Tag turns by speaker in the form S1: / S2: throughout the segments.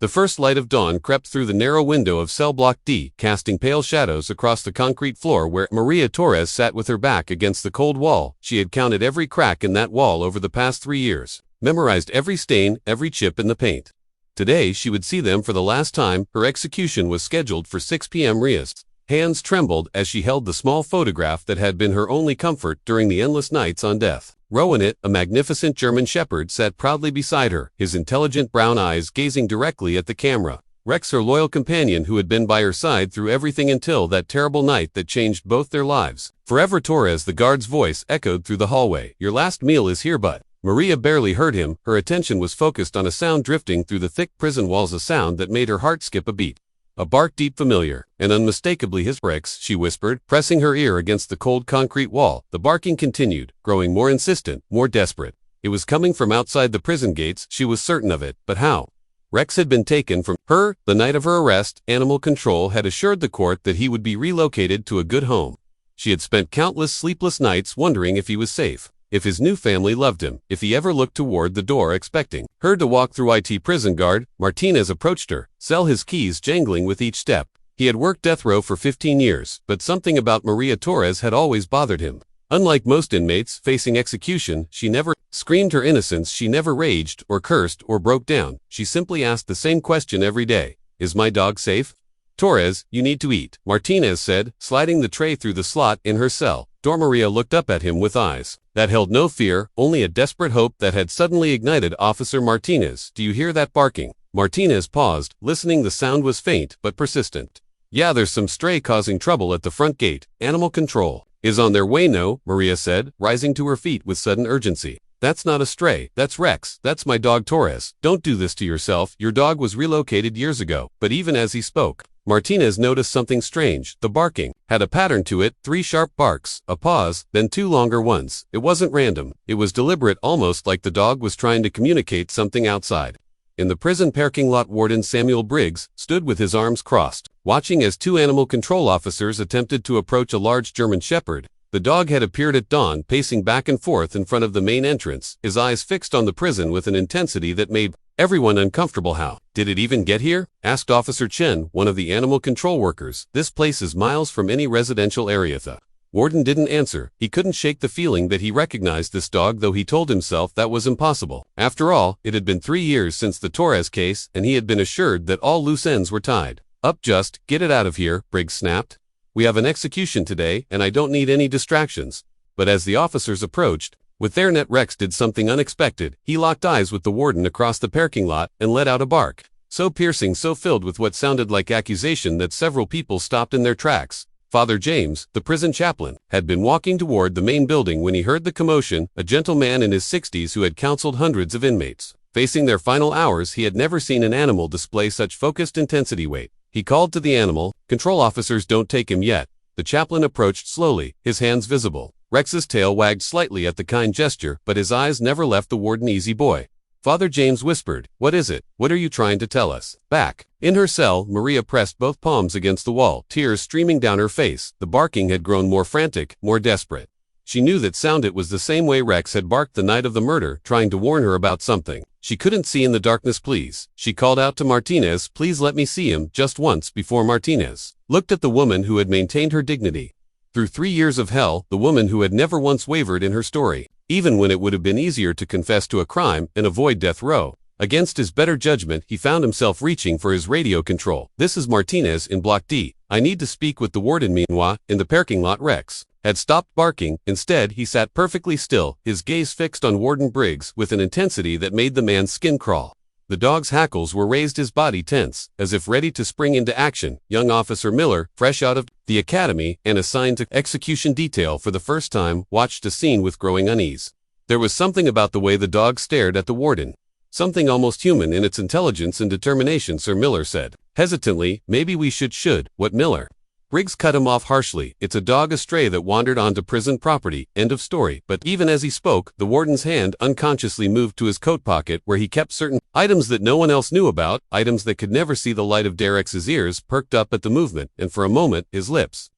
S1: The first light of dawn crept through the narrow window of cell block D, casting pale shadows across the concrete floor where Maria Torres sat with her back against the cold wall. She had counted every crack in that wall over the past 3 years, memorized every stain, every chip in the paint. Today she would see them for the last time. Her execution was scheduled for 6 p.m. Maria's hands trembled as she held the small photograph that had been her only comfort during the endless nights on death. Rowan, a magnificent German shepherd, sat proudly beside her, his intelligent brown eyes gazing directly at the camera. Rex, her loyal companion who had been by her side through everything until that terrible night that changed both their lives. Forever Torres, the guard's voice echoed through the hallway. Your last meal is here, but Maria barely heard him. Her attention was focused on a sound drifting through the thick prison walls, a sound that made her heart skip a beat. A bark deep familiar, and unmistakably his. Rex, she whispered, pressing her ear against the cold concrete wall. The barking continued, growing more insistent, more desperate. It was coming from outside the prison gates, she was certain of it, but how? Rex had been taken from her the night of her arrest. Animal Control had assured the court that he would be relocated to a good home. She had spent countless sleepless nights wondering if he was safe, if his new family loved him, if he ever looked toward the door expecting her to walk through it. Prison guard Martinez approached her, cell, his keys jangling with each step. He had worked death row for 15 years, but something about Maria Torres had always bothered him. Unlike most inmates facing execution, she never screamed her innocence, she never raged or cursed or broke down. She simply asked the same question every day. Is my dog safe? Torres, you need to eat, Martinez said, sliding the tray through the slot in her cell. Maria looked up at him with eyes that held no fear, only a desperate hope that had suddenly ignited. Officer Martinez, do you hear that barking? Martinez paused, listening. The sound was faint but persistent. Yeah, there's some stray causing trouble at the front gate. Animal Control is on their way. No, Maria said, rising to her feet with sudden urgency. That's not a stray, that's Rex, that's my dog Torres. Don't do this to yourself, your dog was relocated years ago. But even as he spoke, Martinez noticed something strange. The barking had a pattern to it, 3 sharp barks, a pause, then 2 longer ones. It wasn't random, it was deliberate, almost like the dog was trying to communicate something outside. In the prison parking lot, Warden Samuel Briggs stood with his arms crossed, watching as 2 animal control officers attempted to approach a large German shepherd. The dog had appeared at dawn, pacing back and forth in front of the main entrance, his eyes fixed on the prison with an intensity that made everyone uncomfortable. How did it even get here? Asked Officer Chen, one of the animal control workers. This place is miles from any residential area. The warden didn't answer. He couldn't shake the feeling that he recognized this dog, though he told himself that was impossible. After all, it had been 3 years since the Torres case, and he had been assured that all loose ends were tied up. Just get it out of here, Briggs snapped. We have an execution today, and I don't need any distractions. But as the officers approached, with their net, Rex did something unexpected. He locked eyes with the warden across the parking lot and let out a bark, so piercing, so filled with what sounded like accusation that several people stopped in their tracks. Father James, the prison chaplain, had been walking toward the main building when he heard the commotion, a gentleman in his 60s who had counseled hundreds of inmates. Facing their final hours, he had never seen an animal display such focused intensity. Wait. He called to the animal control officers, don't take him yet. The chaplain approached slowly, his hands visible. Rex's tail wagged slightly at the kind gesture, but his eyes never left the warden. Easy boy. Father James whispered, what is it? What are you trying to tell us? Back in her cell, Maria pressed both palms against the wall, tears streaming down her face. The barking had grown more frantic, more desperate. She knew that sound. It was the same way Rex had barked the night of the murder, trying to warn her about something she couldn't see in the darkness. Please, she called out to Martinez, please let me see him just once. Before Martinez looked at the woman who had maintained her dignity through 3 years of hell, the woman who had never once wavered in her story, even when it would have been easier to confess to a crime and avoid death row. Against his better judgment, he found himself reaching for his radio control. This is Martinez in Block D. I need to speak with the warden. Meanwhile, in the parking lot, Rex had stopped barking. Instead, he sat perfectly still, his gaze fixed on Warden Briggs with an intensity that made the man's skin crawl. The dog's hackles were raised, his body tense, as if ready to spring into action. Young Officer Miller, fresh out of the academy and assigned to execution detail for the first time, watched the scene with growing unease. There was something about the way the dog stared at the warden. Something almost human in its intelligence and determination, Sir Miller said. Hesitantly, maybe we should. What, Miller? Briggs cut him off harshly. It's a dog, a stray that wandered onto prison property. End of story. But even as he spoke, the warden's hand unconsciously moved to his coat pocket where he kept certain items that no one else knew about, items that could never see the light of day. Rex's ears perked up at the movement, and for a moment, his lips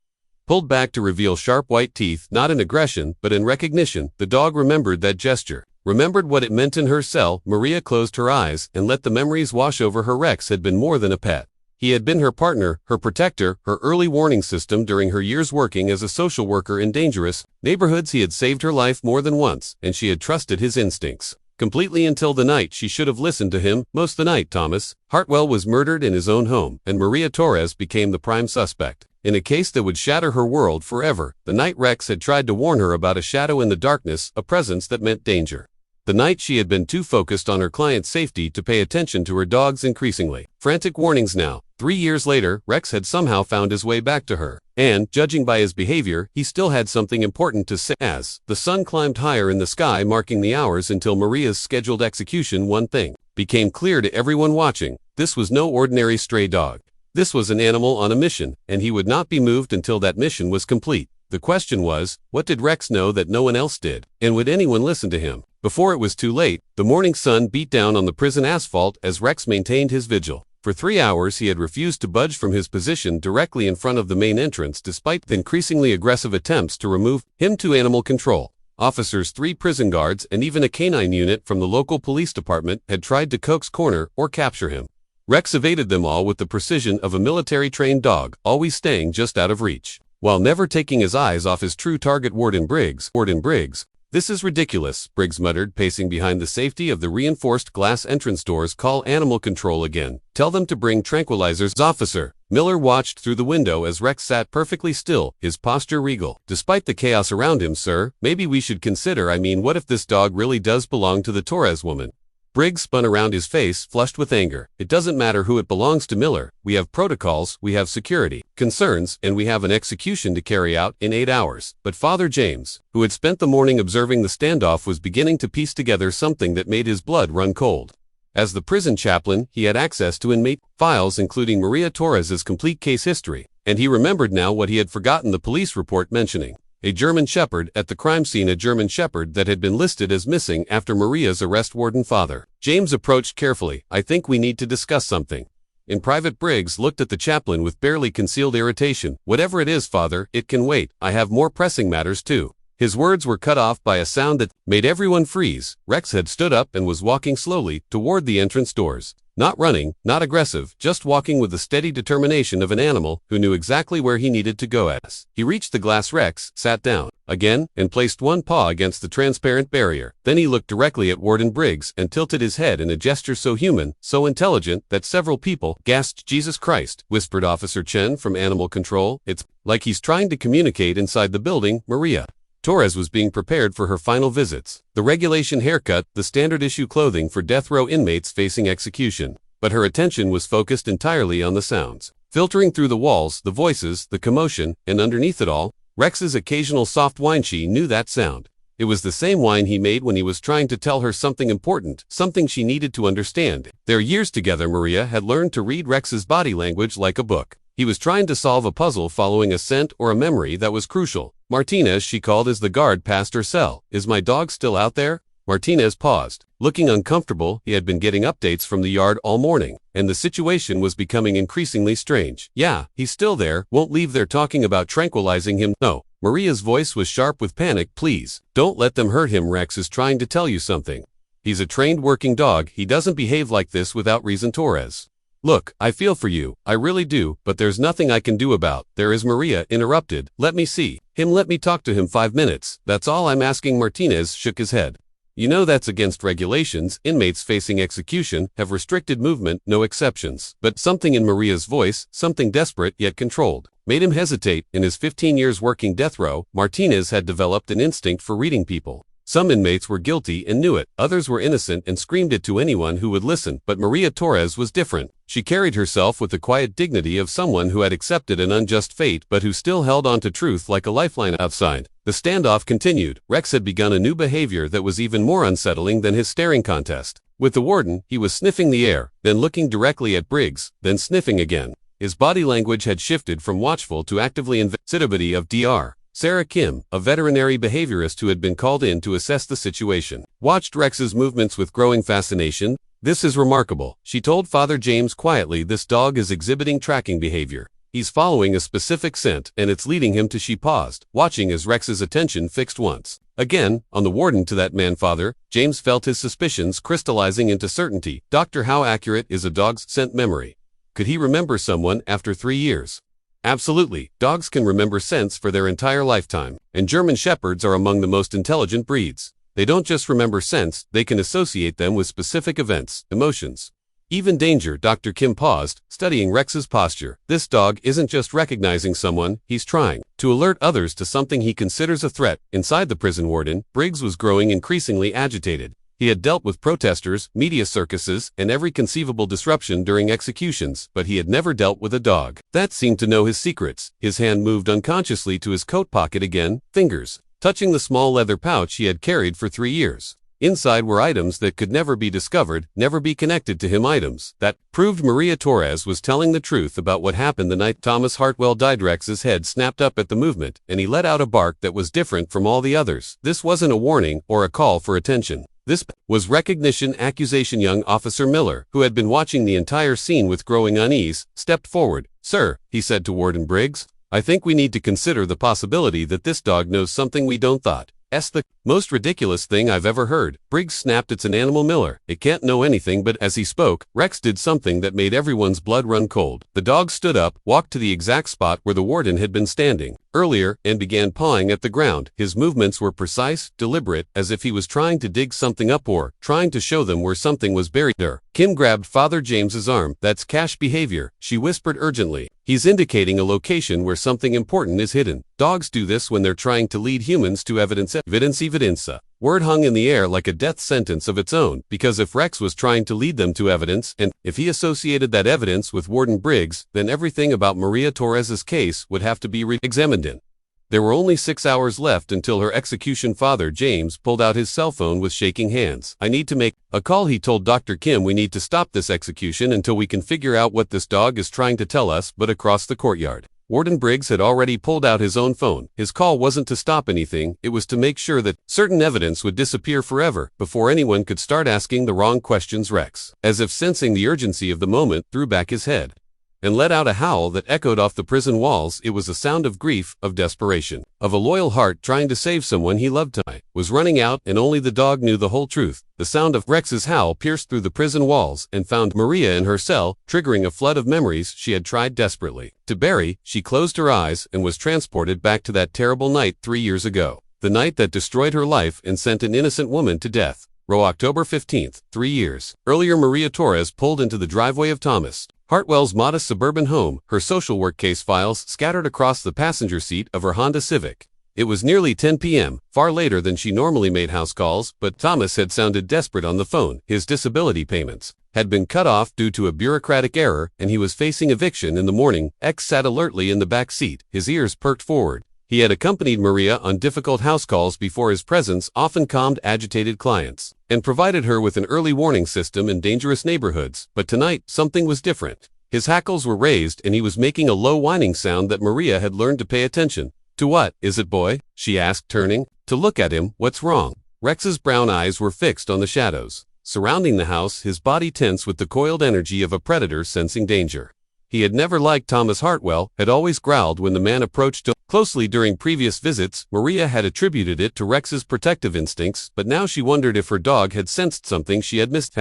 S1: pulled back to reveal sharp white teeth, not in aggression, but in recognition. The dog remembered that gesture. remembered what it meant in her cell. Maria closed her eyes and let the memories wash over her. Rex had been more than a pet. He had been her partner, her protector, her early warning system during her years working as a social worker in dangerous neighborhoods. He had saved her life more than once, and she had trusted his instincts completely until the night she should have listened to him most. The night Thomas Hartwell was murdered in his own home, and Maria Torres became the prime suspect in a case that would shatter her world forever. The night Rex had tried to warn her about a shadow in the darkness, a presence that meant danger. The night she had been too focused on her client's safety to pay attention to her dog's increasingly frantic warnings. Now, 3 years later, Rex had somehow found his way back to her, and, judging by his behavior, he still had something important to say. As the sun climbed higher in the sky, marking the hours until Maria's scheduled execution, one thing became clear to everyone watching: this was no ordinary stray dog. This was an animal on a mission, and he would not be moved until that mission was complete. The question was, what did Rex know that no one else did, and would anyone listen to him? Before it was too late, the morning sun beat down on the prison asphalt as Rex maintained his vigil. For 3 hours he had refused to budge from his position directly in front of the main entrance despite the increasingly aggressive attempts to remove him to animal control. Officers, 3 prison guards, and even a canine unit from the local police department had tried to coax, corner, or capture him. Rex evaded them all with the precision of a military-trained dog, always staying just out of reach, while never taking his eyes off his true target, Warden Briggs. Warden Briggs. "This is ridiculous," Briggs muttered, pacing behind the safety of the reinforced glass entrance doors. "Call animal control again. Tell them to bring tranquilizers." Officer Miller watched through the window as Rex sat perfectly still, his posture regal. "Despite the chaos around him, sir, maybe we should consider, what if this dog really does belong to the Torres woman?" Briggs spun around, his face flushed with anger. "It doesn't matter who it belongs to, Miller. We have protocols, we have security concerns, and we have an execution to carry out in 8 hours. But Father James, who had spent the morning observing the standoff, was beginning to piece together something that made his blood run cold. As the prison chaplain, he had access to inmate files including Maria Torres's complete case history, and he remembered now what he had forgotten: the police report mentioning a German Shepherd at the crime scene, a German Shepherd that had been listed as missing after Maria's arrest. Warden Father James approached carefully. "I think we need to discuss something." In private, Briggs looked at the chaplain with barely concealed irritation. "Whatever it is, Father, it can wait. I have more pressing matters too." His words were cut off by a sound that made everyone freeze. Rex had stood up and was walking slowly toward the entrance doors. Not running, not aggressive, just walking with the steady determination of an animal who knew exactly where he needed to go. As he reached the glass, Rex sat down again and placed one paw against the transparent barrier. Then he looked directly at Warden Briggs and tilted his head in a gesture so human, so intelligent, that several people gasped. "Jesus Christ," whispered Officer Chen from Animal Control. "It's like he's trying to communicate inside the building." Maria Torres was being prepared for her final visits. The regulation haircut, the standard issue clothing for death row inmates facing execution. But her attention was focused entirely on the sounds filtering through the walls, the voices, the commotion, and underneath it all, Rex's occasional soft whine. She knew that sound. It was the same whine he made when he was trying to tell her something important, something she needed to understand. Their years together, Maria had learned to read Rex's body language like a book. He was trying to solve a puzzle, following a scent or a memory that was crucial. "Martinez," she called as the guard passed her cell. "Is my dog still out there?" Martinez paused, looking uncomfortable. He had been getting updates from the yard all morning, and the situation was becoming increasingly strange. "Yeah, he's still there. Won't leave. They're talking about tranquilizing him." "No." Maria's voice was sharp with panic. "Please, don't let them hurt him. Rex is trying to tell you something. He's a trained working dog. He doesn't behave like this without reason." "Torres, look, I feel for you, I really do, but there's nothing I can do about." "There is," Maria interrupted. "Let me see him. Let me talk to him 5 minutes. That's all I'm asking." Martinez shook his head. "You know that's against regulations. Inmates facing execution have restricted movement, no exceptions." But something in Maria's voice, something desperate yet controlled, made him hesitate. In his 15 years working death row, Martinez had developed an instinct for reading people. Some inmates were guilty and knew it. Others were innocent and screamed it to anyone who would listen. But Maria Torres was different. She carried herself with the quiet dignity of someone who had accepted an unjust fate but who still held on to truth like a lifeline. Outside, the standoff continued. Rex had begun a new behavior that was even more unsettling than his staring contest. With the warden, he was sniffing the air, then looking directly at Briggs, then sniffing again. His body language had shifted from watchful to actively investigative of Dr. Sarah Kim, a veterinary behaviorist who had been called in to assess the situation, watched Rex's movements with growing fascination. "This is remarkable," she told Father James quietly. "This dog is exhibiting tracking behavior. He's following a specific scent, and it's leading him to." She paused, watching as Rex's attention fixed once Again, on the warden to that man father, James felt his suspicions crystallizing into certainty. Doctor, how accurate is a dog's scent memory? Could he remember someone after 3 years? Absolutely, dogs can remember scents for their entire lifetime, and German Shepherds are among the most intelligent breeds. They don't just remember scents, they can associate them with specific events, emotions, even danger. Dr. Kim paused, studying Rex's posture. This dog isn't just recognizing someone, he's trying to alert others to something he considers a threat. Inside the prison, Warden Briggs was growing increasingly agitated. He had dealt with protesters, media circuses, and every conceivable disruption during executions, but he had never dealt with a dog that seemed to know his secrets. His hand moved unconsciously to his coat pocket again, fingers touching the small leather pouch he had carried for 3 years. Inside were items that could never be discovered, never be connected to him, items that proved Maria Torres was telling the truth about what happened the night Thomas Hartwell died. Rex's head snapped up at the movement, and he let out a bark that was different from all the others. This wasn't a warning or a call for attention. This was recognition. Accusation. Young Officer Miller, who had been watching the entire scene with growing unease, stepped forward. Sir, he said to Warden Briggs, I think we need to consider the possibility that this dog knows something we don't thought. The most ridiculous thing I've ever heard. Briggs snapped. It's an animal, Miller. It can't know anything. But as he spoke, Rex did something that made everyone's blood run cold. The dog stood up, walked to the exact spot where the warden had been standing earlier, and began pawing at the ground. His movements were precise, deliberate, as if he was trying to dig something up or trying to show them where something was buried. Kim grabbed Father James's arm. That's cash behavior, she whispered urgently. He's indicating a location where something important is hidden. Dogs do this when they're trying to lead humans to evidence. Evidenza. Word hung in the air like a death sentence of its own, because if Rex was trying to lead them to evidence, and if he associated that evidence with Warden Briggs, then everything about Maria Torres's case would have to be re-examined in. There were only 6 hours left until her execution. Father James pulled out his cell phone with shaking hands. I need to make a call, he told Dr. Kim. We need to stop this execution until we can figure out what this dog is trying to tell us. But across the courtyard, Warden Briggs had already pulled out his own phone. His call wasn't to stop anything, it was to make sure that certain evidence would disappear forever before anyone could start asking the wrong questions. Rex, as if sensing the urgency of the moment, threw back his head and let out a howl that echoed off the prison walls. It was a sound of grief, of desperation, of a loyal heart trying to save someone he loved. Time was running out, and only the dog knew the whole truth. The sound of Rex's howl pierced through the prison walls and found Maria in her cell, triggering a flood of memories she had tried desperately to bury. She closed her eyes and was transported back to that terrible night 3 years ago, the night that destroyed her life and sent an innocent woman to death. October 15th, 3 years earlier. Maria Torres pulled into the driveway of Thomas Hartwell's modest suburban home, her social work case files scattered across the passenger seat of her Honda Civic. It was nearly 10 p.m., far later than she normally made house calls, but Thomas had sounded desperate on the phone. His disability payments had been cut off due to a bureaucratic error, and he was facing eviction in the morning. X sat alertly in the back seat, his ears perked forward. He had accompanied Maria on difficult house calls before. His presence often calmed agitated clients and provided her with an early warning system in dangerous neighborhoods. But tonight, something was different. His hackles were raised, and he was making a low whining sound that Maria had learned to pay attention to. What is it, boy? She asked, turning to look at him. What's wrong? Rex's brown eyes were fixed on the shadows surrounding the house, his body tense with the coiled energy of a predator sensing danger. He had never liked Thomas Hartwell, had always growled when the man approached closely. During previous visits, Maria had attributed it to Rex's protective instincts, but now she wondered if her dog had sensed something she had missed.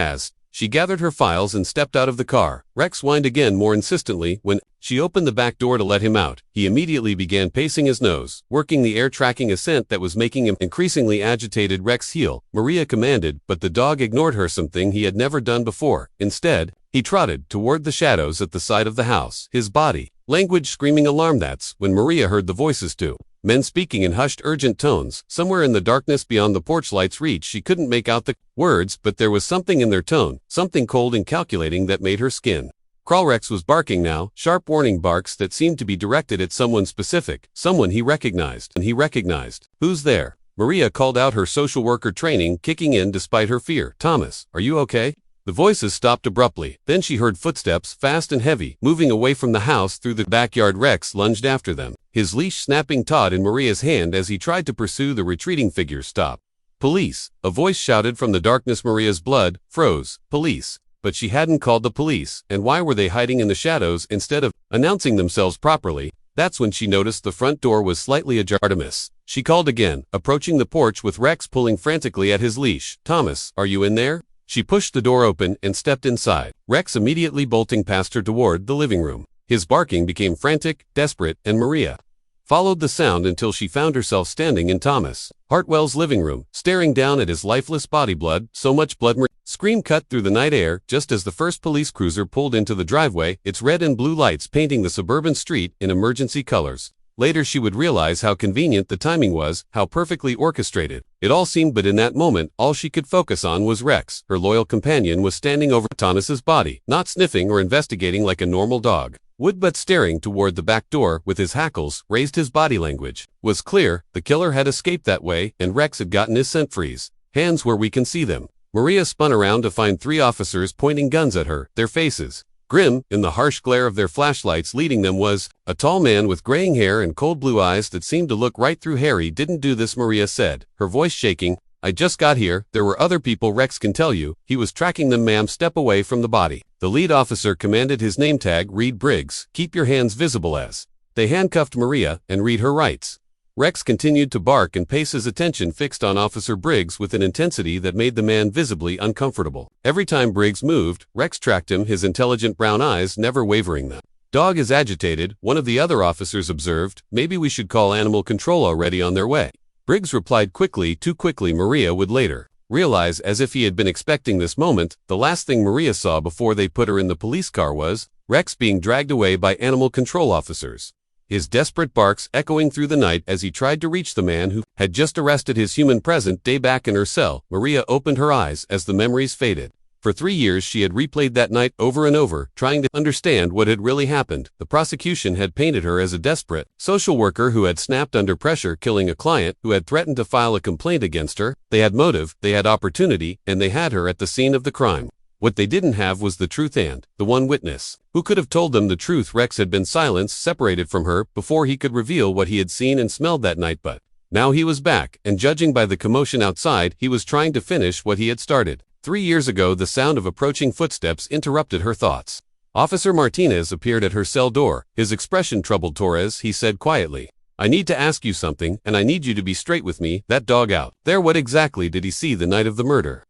S1: She gathered her files and stepped out of the car. Rex whined again, more insistently. When she opened the back door to let him out, he immediately began pacing his nose, working the air, tracking a scent that was making him increasingly agitated. Rex, heel, Maria commanded, but the dog ignored her, something he had never done before. Instead, he trotted toward the shadows at the side of the house, his body language screaming alarm. That's when Maria heard the voices, two men speaking in hushed, urgent tones. Somewhere in the darkness beyond the porch light's reach, she couldn't make out the words, but there was something in their tone, something cold and calculating that made her skin crawl. Rex was barking now, sharp warning barks that seemed to be directed at someone specific, someone he recognized. And he recognized. Who's there? Maria called out, her social worker training kicking in despite her fear. Thomas, are you okay? The voices stopped abruptly. Then she heard footsteps, fast and heavy, moving away from the house through the backyard. Rex lunged after them, his leash snapping taut in Maria's hand as he tried to pursue the retreating figures. Stop. Police, a voice shouted from the darkness. Maria's blood froze. Police. But she hadn't called the police, and why were they hiding in the shadows instead of announcing themselves properly? That's when she noticed the front door was slightly ajar. Artemis, She called again, approaching the porch with Rex pulling frantically at his leash. "Thomas, are you in there?" She pushed the door open and stepped inside, Rex immediately bolting past her toward the living room. His barking became frantic, desperate, and Maria followed the sound until she found herself standing in Thomas Hartwell's living room, staring down at his lifeless body. "Blood, so much blood!" Scream cut through the night air just as the first police cruiser pulled into the driveway, its red and blue lights painting the suburban street in emergency colors. Later she would realize how convenient the timing was, how perfectly orchestrated it all seemed, but in that moment, all she could focus on was Rex. Her loyal companion was standing over Thomas's body, not sniffing or investigating like a normal dog would, but staring toward the back door with his hackles raised. His body language was clear. The killer had escaped that way, and Rex had gotten his scent freeze. Hands where we can see them. Maria spun around to find 3 officers pointing guns at her, their faces grim in the harsh glare of their flashlights. Leading them was a tall man with graying hair and cold blue eyes that seemed to look right through Harry. "Didn't do this," Maria said, her voice shaking. "I just got here. There were other people Rex can tell you. He was tracking them, ma'am. Step away from the body." The lead officer commanded, his name tag read Briggs. "Keep your hands visible as." They handcuffed Maria and read her rights. Rex continued to bark and pace, his attention fixed on Officer Briggs with an intensity that made the man visibly uncomfortable. Every time Briggs moved, Rex tracked him, his intelligent brown eyes never wavering. "The dog is agitated," one of the other officers observed. "Maybe we should call animal control. Already on their way." Briggs replied quickly, too quickly Maria would later realize, as if he had been expecting this moment. The last thing Maria saw before they put her in the police car was Rex being dragged away by animal control officers. His desperate barks echoing through the night as he tried to reach the man who had just arrested his human present day. Back in her cell, Maria opened her eyes as the memories faded. For 3 years she had replayed that night over and over, trying to understand what had really happened. The prosecution had painted her as a desperate social worker who had snapped under pressure, killing a client who had threatened to file a complaint against her. They had motive, they had opportunity, and they had her at the scene of the crime. What they didn't have was the truth and the one witness who could have told them the truth. Rex had been silenced, separated from her, before he could reveal what he had seen and smelled that night. But now he was back, and judging by the commotion outside, he was trying to finish what he had started. 3 years ago, the sound of approaching footsteps interrupted her thoughts. Officer Martinez appeared at her cell door, his expression troubled. "Torres," he said quietly, "I need to ask you something, and I need you to be straight with me. That dog out there, what exactly did he see the night of the murder?"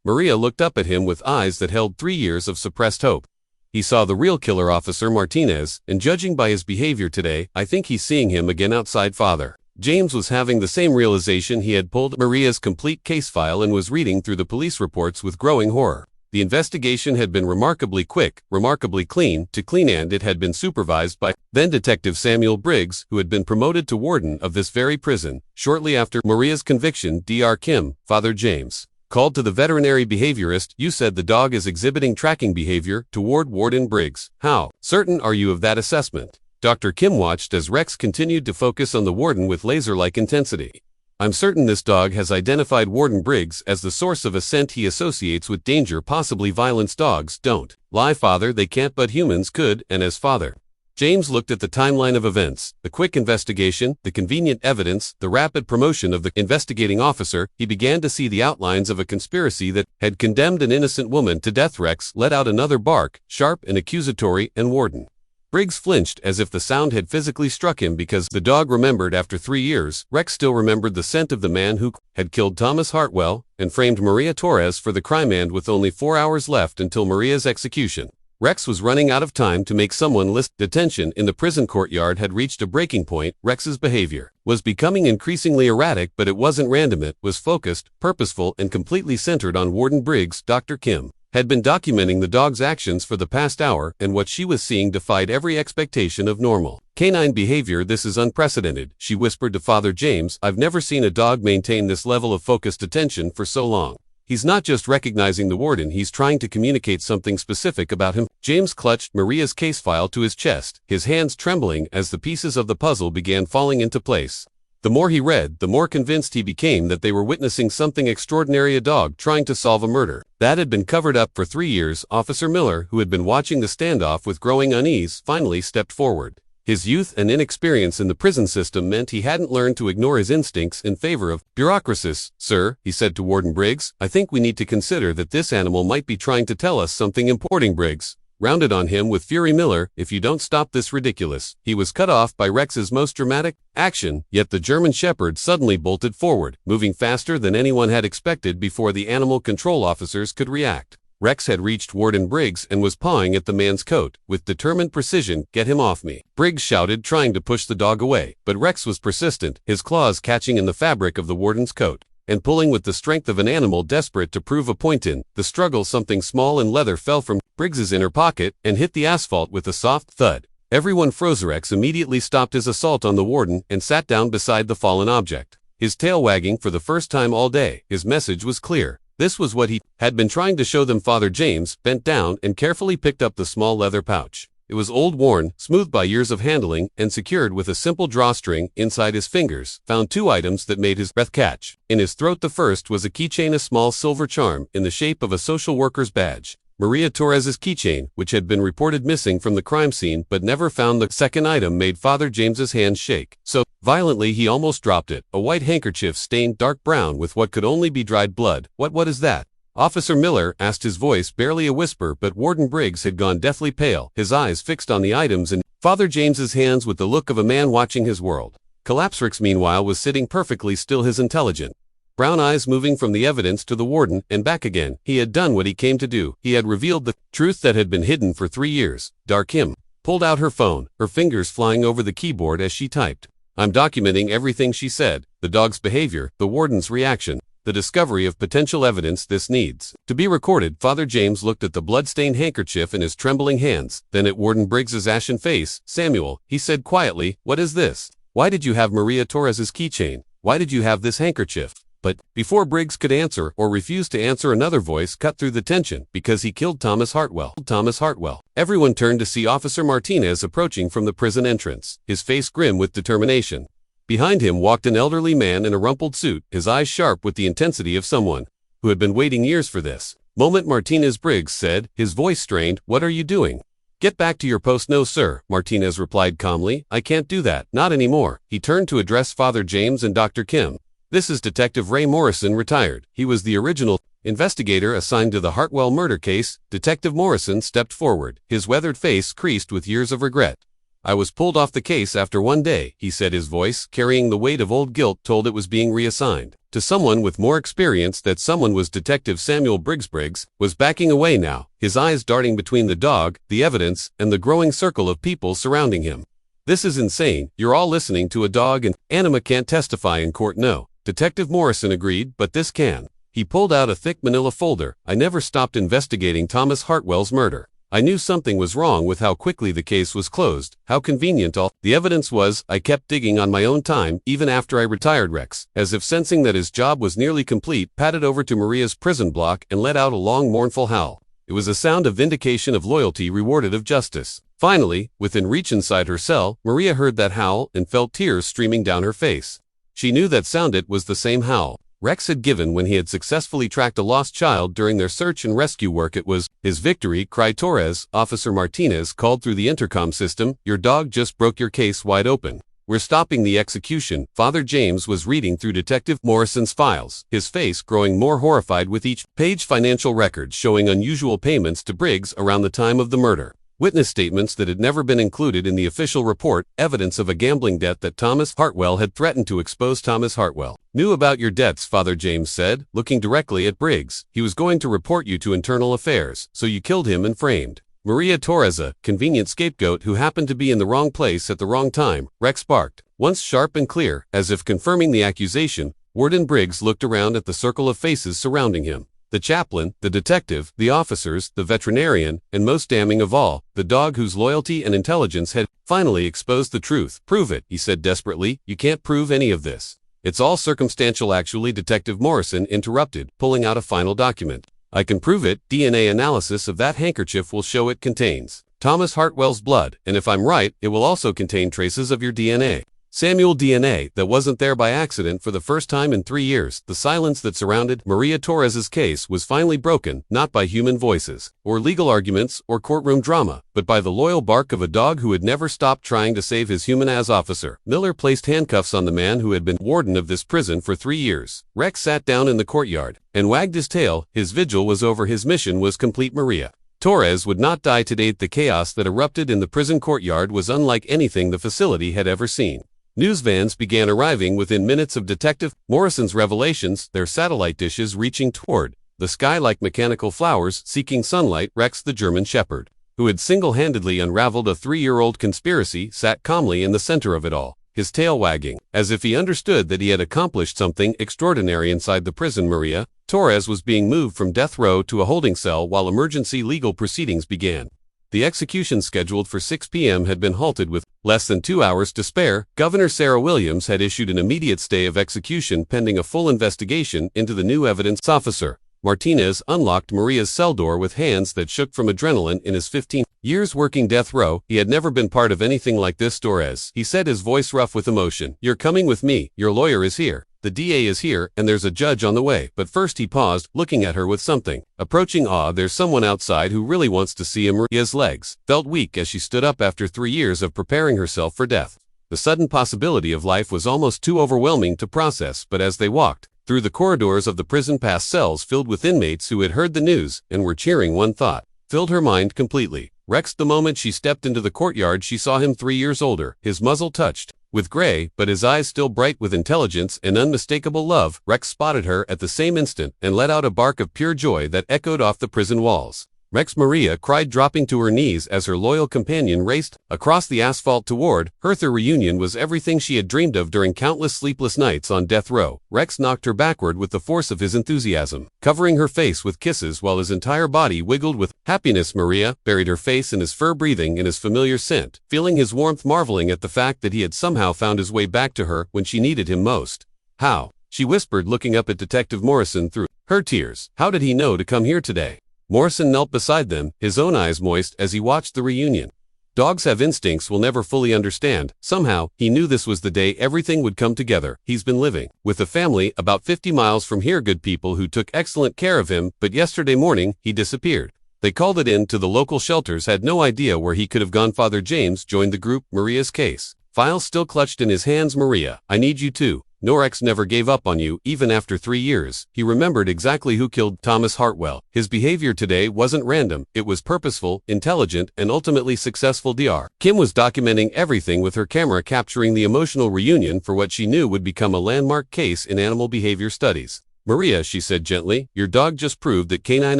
S1: Maria looked up at him with eyes that held 3 years of suppressed hope. "He saw the real killer, Officer Martinez, and judging by his behavior today, I think he's seeing him again outside." Father James was having the same realization. He had pulled Maria's complete case file and was reading through the police reports with growing horror. The investigation had been remarkably quick, remarkably clean, and it had been supervised by then-Detective Samuel Briggs, who had been promoted to warden of this very prison. Shortly after Maria's conviction, Dr. Kim, Father James, called to the veterinary behaviorist. "You said the dog is exhibiting tracking behavior toward Warden Briggs. How certain are you of that assessment?" Dr. Kim watched as Rex continued to focus on the warden with laser-like intensity. "I'm certain this dog has identified Warden Briggs as the source of a scent he associates with danger, possibly violence. Dogs don't lie, Father. They can't, but humans could." And as Father James looked at the timeline of events, the quick investigation, the convenient evidence, the rapid promotion of the investigating officer, he began to see the outlines of a conspiracy that had condemned an innocent woman to death. Rex let out another bark, sharp and accusatory, and Warden Briggs flinched as if the sound had physically struck him, because the dog remembered. After 3 years, Rex still remembered the scent of the man who had killed Thomas Hartwell and framed Maria Torres for the crime. And with only 4 hours left until Maria's execution, Rex was running out of time to make someone listen. Detention in the prison courtyard had reached a breaking point. Rex's behavior was becoming increasingly erratic, but it wasn't random. It was focused, purposeful, and completely centered on Warden Briggs. Dr. Kim had been documenting the dog's actions for the past hour, and what she was seeing defied every expectation of normal canine behavior. "This is unprecedented," she whispered to Father James. "I've never seen a dog maintain this level of focused attention for so long. He's not just recognizing the warden, he's trying to communicate something specific about him." James clutched Maria's case file to his chest, his hands trembling as the pieces of the puzzle began falling into place. The more he read, the more convinced he became that they were witnessing something extraordinary, a dog trying to solve a murder that had been covered up for 3 years. Officer Miller, who had been watching the standoff with growing unease, finally stepped forward. His youth and inexperience in the prison system meant he hadn't learned to ignore his instincts in favor of bureaucracy. "Sir," he said to Warden Briggs, "I think we need to consider that this animal might be trying to tell us something important." Briggs rounded on him with fury. "Miller, if you don't stop this ridiculous." He was cut off by Rex's most dramatic action, yet the German Shepherd suddenly bolted forward, moving faster than anyone had expected before the animal control officers could react. Rex had reached Warden Briggs and was pawing at the man's coat with determined precision. "Get him off me," Briggs shouted, trying to push the dog away, but Rex was persistent, his claws catching in the fabric of the warden's coat and pulling with the strength of an animal desperate to prove a point. In the struggle, something small and leather fell from Briggs's inner pocket and hit the asphalt with a soft thud. Everyone froze. Rex immediately stopped his assault on the warden and sat down beside the fallen object, his tail wagging for the first time all day. His message was clear. This was what he had been trying to show them. Father James bent down and carefully picked up the small leather pouch. It was old, worn, smoothed by years of handling, and secured with a simple drawstring. Inside, his fingers found two items that made his breath catch. In his throat, the first was a keychain, a small silver charm in the shape of a social worker's badge. Maria Torres's keychain, which had been reported missing from the crime scene but never found. The second item made Father James's hand shake so violently he almost dropped it. A white handkerchief stained dark brown with what could only be dried blood. What is that?" Officer Miller asked, his voice barely a whisper, but Warden Briggs had gone deathly pale, his eyes fixed on the items in Father James's hands with the look of a man watching his world collapse. Rex, meanwhile, was sitting perfectly still, his intelligent brown eyes moving from the evidence to the warden and back again. He had done what he came to do. He had revealed the truth that had been hidden for 3 years. Kim pulled out her phone, her fingers flying over the keyboard as she typed. "I'm documenting everything," she said. "The dog's behavior, the warden's reaction, the discovery of potential evidence. This needs to be recorded." Father James looked at the blood-stained handkerchief in his trembling hands, then at Warden Briggs's ashen face. "Samuel," he said quietly, "what is this? Why did you have Maria Torres's keychain? Why did you have this handkerchief?" But before Briggs could answer or refuse to answer, another voice cut through the tension. "Because he killed Thomas Hartwell." Thomas Hartwell. Everyone turned to see Officer Martinez approaching from the prison entrance, his face grim with determination. Behind him walked an elderly man in a rumpled suit, his eyes sharp with the intensity of someone who had been waiting years for this moment. "Martinez," Briggs said, his voice strained. "What are you doing?" "Get back to your post." "No, sir," Martinez replied calmly. "I can't do that. Not anymore." He turned to address Father James and Dr. Kim. "This is Detective Ray Morrison, retired." He was the original investigator assigned to the Hartwell murder case. Detective Morrison stepped forward, his weathered face creased with years of regret. "I was pulled off the case after 1 day," he said, his voice carrying the weight of old guilt. "Told it was being reassigned to someone with more experience. That someone was Detective Samuel Briggs." Briggs was backing away now, his eyes darting between the dog, the evidence, and the growing circle of people surrounding him. "This is insane. You're all listening to a dog, and Anima can't testify in court." "No," Detective Morrison agreed, "but this can." He pulled out a thick manila folder. "I never stopped investigating Thomas Hartwell's murder. I knew something was wrong with how quickly the case was closed, how convenient all the evidence was. I kept digging on my own time, even after I retired." Rex, as if sensing that his job was nearly complete, padded over to Maria's prison block and let out a long, mournful howl. It was a sound of vindication, of loyalty rewarded of justice. Finally, within reach inside her cell, Maria heard that howl and felt tears streaming down her face. She knew that sound. It was the same howl Rex had given when he had successfully tracked a lost child during their search and rescue work. It was his victory cry. "Torres," Officer Martinez called through the intercom system, "your dog just broke your case wide open. We're stopping the execution." Father James was reading through Detective Morrison's files, his face growing more horrified with each page. Financial records showing unusual payments to Briggs around the time of the murder. Witness statements that had never been included in the official report, evidence of a gambling debt that Thomas Hartwell had threatened to expose. "Thomas Hartwell knew about your debts," Father James said, looking directly at Briggs. "He was going to report you to internal affairs, so you killed him and framed Maria Torres, a convenient scapegoat who happened to be in the wrong place at the wrong time." Rex barked, once sharp and clear, as if confirming the accusation. Warden Briggs looked around at the circle of faces surrounding him. The chaplain, the detective, the officers, the veterinarian, and most damning of all, the dog whose loyalty and intelligence had finally exposed the truth. "Prove it," he said desperately. "You can't prove any of this. It's all circumstantial." "Actually," Detective Morrison interrupted, pulling out a final document. "I can prove it. DNA analysis of that handkerchief will show it contains Thomas Hartwell's blood, and if I'm right, it will also contain traces of your DNA. Samuel DNA that wasn't there by accident." For the first time in 3 years, the silence that surrounded Maria Torres's case was finally broken, not by human voices, or legal arguments, or courtroom drama, but by the loyal bark of a dog who had never stopped trying to save his human. As Officer Miller placed handcuffs on the man who had been warden of this prison for 3 years, Rex sat down in the courtyard and wagged his tail. His vigil was over. His mission was complete. Maria Torres would not die today. The chaos that erupted in the prison courtyard was unlike anything the facility had ever seen. News vans began arriving within minutes of Detective Morrison's revelations, their satellite dishes reaching toward the sky like mechanical flowers seeking sunlight. Rex, the German Shepherd, who had single-handedly unraveled a 3-year-old conspiracy, sat calmly in the center of it all, his tail wagging, as if he understood that he had accomplished something extraordinary inside the prison. Maria Torres was being moved from death row to a holding cell while emergency legal proceedings began. The execution scheduled for 6 p.m. had been halted with less than 2 hours to spare. Governor Sarah Williams had issued an immediate stay of execution pending a full investigation into the new evidence. Officer Martinez unlocked Maria's cell door with hands that shook from adrenaline. In his 15 years working death row, he had never been part of anything like this. Torres, he said, his voice rough with emotion. You're coming with me. Your lawyer is here. The DA is here, and there's a judge on the way. But first he paused, looking at her with something approaching awe. There's someone outside who really wants to see him. Maria's legs felt weak as she stood up after 3 years of preparing herself for death. The sudden possibility of life was almost too overwhelming to process, but as they walked through the corridors of the prison past cells filled with inmates who had heard the news and were cheering, one thought filled her mind completely. Rex. The moment she stepped into the courtyard, she saw him 3 years older, his muzzle touched with gray, but his eyes still bright with intelligence and unmistakable love. Rex spotted her at the same instant and let out a bark of pure joy that echoed off the prison walls. Rex, Maria cried, dropping to her knees as her loyal companion raced across the asphalt toward her. Their reunion was everything she had dreamed of during countless sleepless nights on death row. Rex knocked her backward with the force of his enthusiasm, covering her face with kisses while his entire body wiggled with happiness. Maria buried her face in his fur, breathing in his familiar scent, feeling his warmth, marveling at the fact that he had somehow found his way back to her when she needed him most. How? She whispered, looking up at Detective Morrison through her tears. How did he know to come here today? Morrison knelt beside them, his own eyes moist as he watched the reunion. Dogs have instincts we'll never fully understand. Somehow, he knew this was the day everything would come together. He's been living with a family about 50 miles from here, good people who took excellent care of him, but yesterday morning, he disappeared. They called it in to the local shelters, had no idea where he could have gone. Father James joined the group, Maria's case file still clutched in his hands. Maria, I need you too. Norex never gave up on you, even after 3 years. He remembered exactly who killed Thomas Hartwell. His behavior today wasn't random, it was purposeful, intelligent, and ultimately successful. Dr. Kim was documenting everything with her camera, capturing the emotional reunion for what she knew would become a landmark case in animal behavior studies. Maria, she said gently, your dog just proved that canine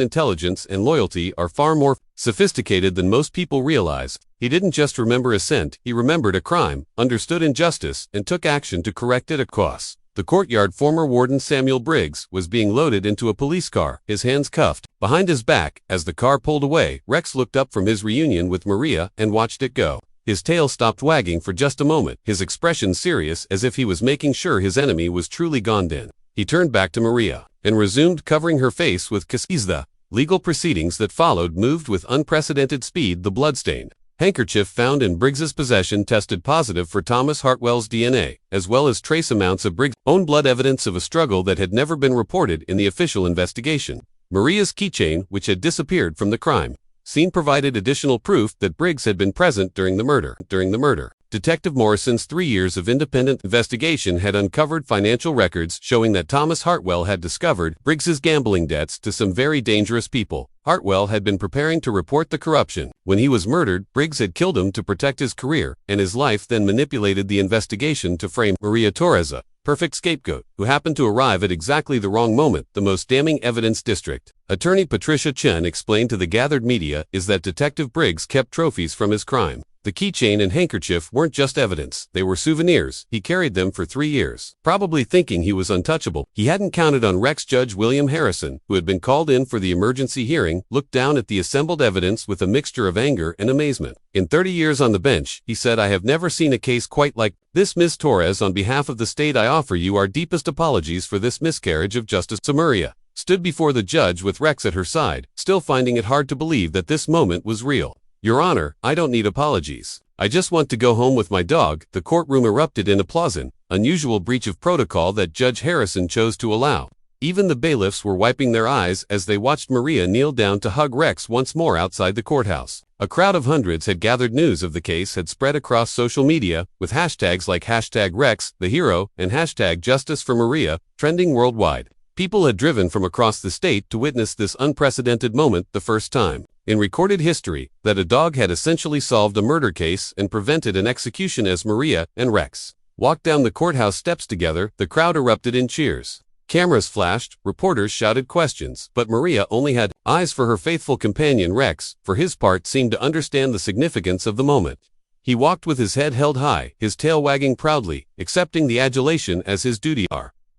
S1: intelligence and loyalty are far more sophisticated than most people realize. He didn't just remember a scent, he remembered a crime, understood injustice, and took action to correct it across the courtyard. Former Warden Samuel Briggs was being loaded into a police car, his hands cuffed behind his back. As the car pulled away, Rex looked up from his reunion with Maria and watched it go. His tail stopped wagging for just a moment, his expression serious as if he was making sure his enemy was truly gone. Then he turned back to Maria and resumed, covering her face with kisses. The legal proceedings that followed moved with unprecedented speed. The bloodstained handkerchief found in Briggs's possession tested positive for Thomas Hartwell's DNA, as well as trace amounts of Briggs' own blood, evidence of a struggle that had never been reported in the official investigation. Maria's keychain, which had disappeared from the crime scene, provided additional proof that Briggs had been present during the murder. Detective Morrison's 3 years of independent investigation had uncovered financial records showing that Thomas Hartwell had discovered Briggs's gambling debts to some very dangerous people. Hartwell had been preparing to report the corruption. When he was murdered, Briggs had killed him to protect his career and his life, then manipulated the investigation to frame Maria Torres, a perfect scapegoat, who happened to arrive at exactly the wrong moment. The most damning evidence, District Attorney Patricia Chen explained to the gathered media, is that Detective Briggs kept trophies from his crime. The keychain and handkerchief weren't just evidence, they were souvenirs. He carried them for 3 years, probably thinking he was untouchable. He hadn't counted on Rex. Judge William Harrison, who had been called in for the emergency hearing, looked down at the assembled evidence with a mixture of anger and amazement. In 30 years on the bench, he said, I have never seen a case quite like this. Miss Torres, on behalf of the state, I offer you our deepest apologies for this miscarriage of justice. Maria stood before the judge with Rex at her side, still finding it hard to believe that this moment was real. Your Honor, I don't need apologies. I just want to go home with my dog. The courtroom erupted in applause, an unusual breach of protocol that Judge Harrison chose to allow. Even the bailiffs were wiping their eyes as they watched Maria kneel down to hug Rex once more outside the courthouse. A crowd of hundreds had gathered. News of the case had spread across social media, with hashtags like #Rex, the hero, and #Justice for Maria, trending worldwide. People had driven from across the state to witness this unprecedented moment the first time. in recorded history that a dog had essentially solved a murder case and prevented an execution. As Maria and Rex walked down the courthouse steps together, the crowd erupted in cheers. Cameras flashed, reporters shouted questions, but Maria only had eyes for her faithful companion. Rex, for his part, seemed to understand the significance of the moment. He walked with his head held high, his tail wagging proudly, accepting the adulation as his duty.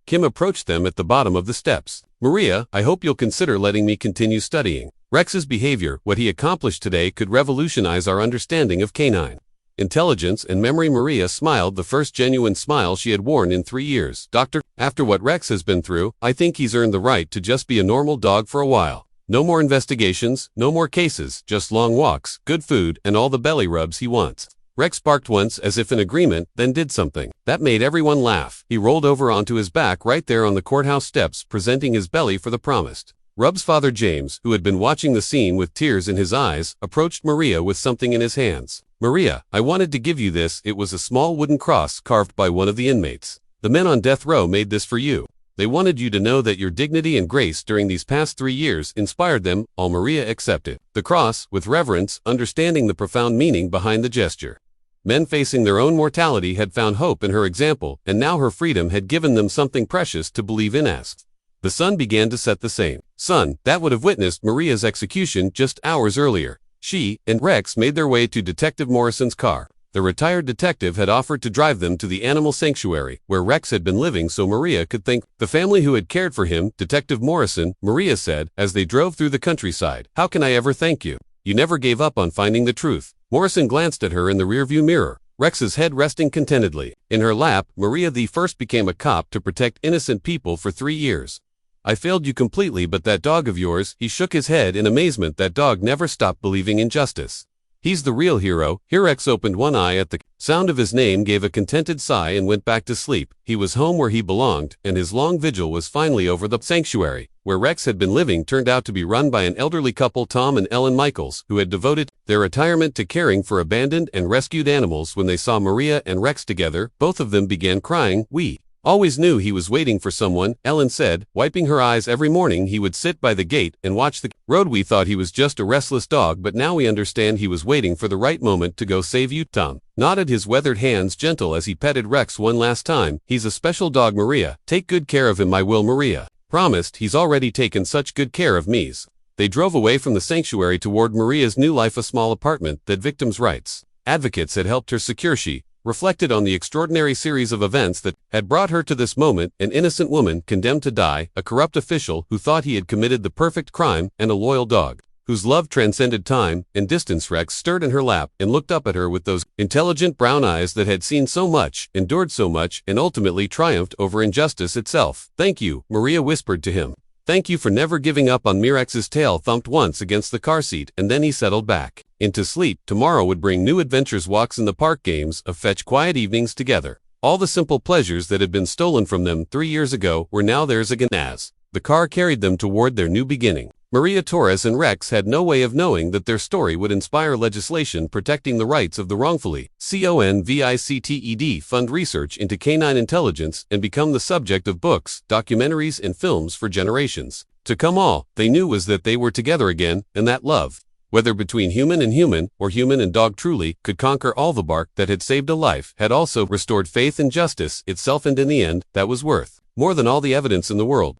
S1: Kim approached them at the bottom of the steps. "Maria, I hope you'll consider letting me continue studying. Rex's behavior, what he accomplished today, could revolutionize our understanding of canine intelligence and memory." Maria smiled, the first genuine smile she had worn in 3 years. "Doctor, after what Rex has been through, I think he's earned the right to just be a normal dog for a while. No more investigations, no more cases, just long walks, good food, and all the belly rubs he wants." Rex barked once as if in agreement, then did something that made everyone laugh. He rolled over onto his back right there on the courthouse steps, presenting his belly for the promised rubs. Father James, who had been watching the scene with tears in his eyes, approached Maria with something in his hands. "Maria, I wanted to give you this." It was a small wooden cross carved by one of the inmates. "The men on death row made this for you. They wanted you to know that your dignity and grace during these past 3 years inspired them all." Maria accepted the cross with reverence, understanding the profound meaning behind the gesture. Men facing their own mortality had found hope in her example, and now her freedom had given them something precious to believe in. As the sun began to set, the same sun that would have witnessed Maria's execution just hours earlier, she and Rex made their way to Detective Morrison's car. The retired detective had offered to drive them to the animal sanctuary, where Rex had been living, so Maria could thank the family who had cared for him. "Detective Morrison," Maria said, as they drove through the countryside, "how can I ever thank you? You never gave up on finding the truth." Morrison glanced at her in the rearview mirror, Rex's head resting contentedly in her lap. "Maria, the first became a cop to protect innocent people for 3 years. I failed you completely, but that dog of yours," he shook his head in amazement, "that dog never stopped believing in justice. He's the real hero." Here Rex opened one eye at the sound of his name, gave a contented sigh, and went back to sleep. He was home where he belonged, and his long vigil was finally over. The sanctuary, where Rex had been living, turned out to be run by an elderly couple, Tom and Ellen Michaels, who had devoted their retirement to caring for abandoned and rescued animals. When they saw Maria and Rex together, both of them began crying. "We always knew he was waiting for someone," Ellen said, wiping her eyes. "Every morning he would sit by the gate and watch the road. We thought he was just a restless dog, but now we understand he was waiting for the right moment to go save you." Tom nodded, his weathered hands gentle as he petted Rex one last time. "He's a special dog, Maria. Take good care of him." "I will," Maria promised. "He's already taken such good care of me." They drove away from the sanctuary toward Maria's new life, a small apartment that victims' rights advocates had helped her secure. She reflected on the extraordinary series of events that had brought her to this moment: an innocent woman condemned to die, a corrupt official who thought he had committed the perfect crime, and a loyal dog whose love transcended time and distance. Rex stirred in her lap and looked up at her with those intelligent brown eyes that had seen so much, endured so much, and ultimately triumphed over injustice itself. "Thank you," Maria whispered to him. "Thank you for never giving up on me." Rex's tail thumped once against the car seat, and then he settled back into sleep. Tomorrow would bring new adventures, walks in the park, games of fetch, quiet evenings together. All the simple pleasures that had been stolen from them 3 years ago were now theirs again. As the car carried them toward their new beginning, Maria Torres and Rex had no way of knowing that their story would inspire legislation protecting the rights of the wrongfully convicted, fund research into canine intelligence, and become the subject of books, documentaries, and films for generations to come. All they knew was that they were together again, and that love, whether between human and human, or human and dog, truly could conquer all. The bark that had saved a life had also restored faith in justice itself, and in the end, that was worth more than all the evidence in the world.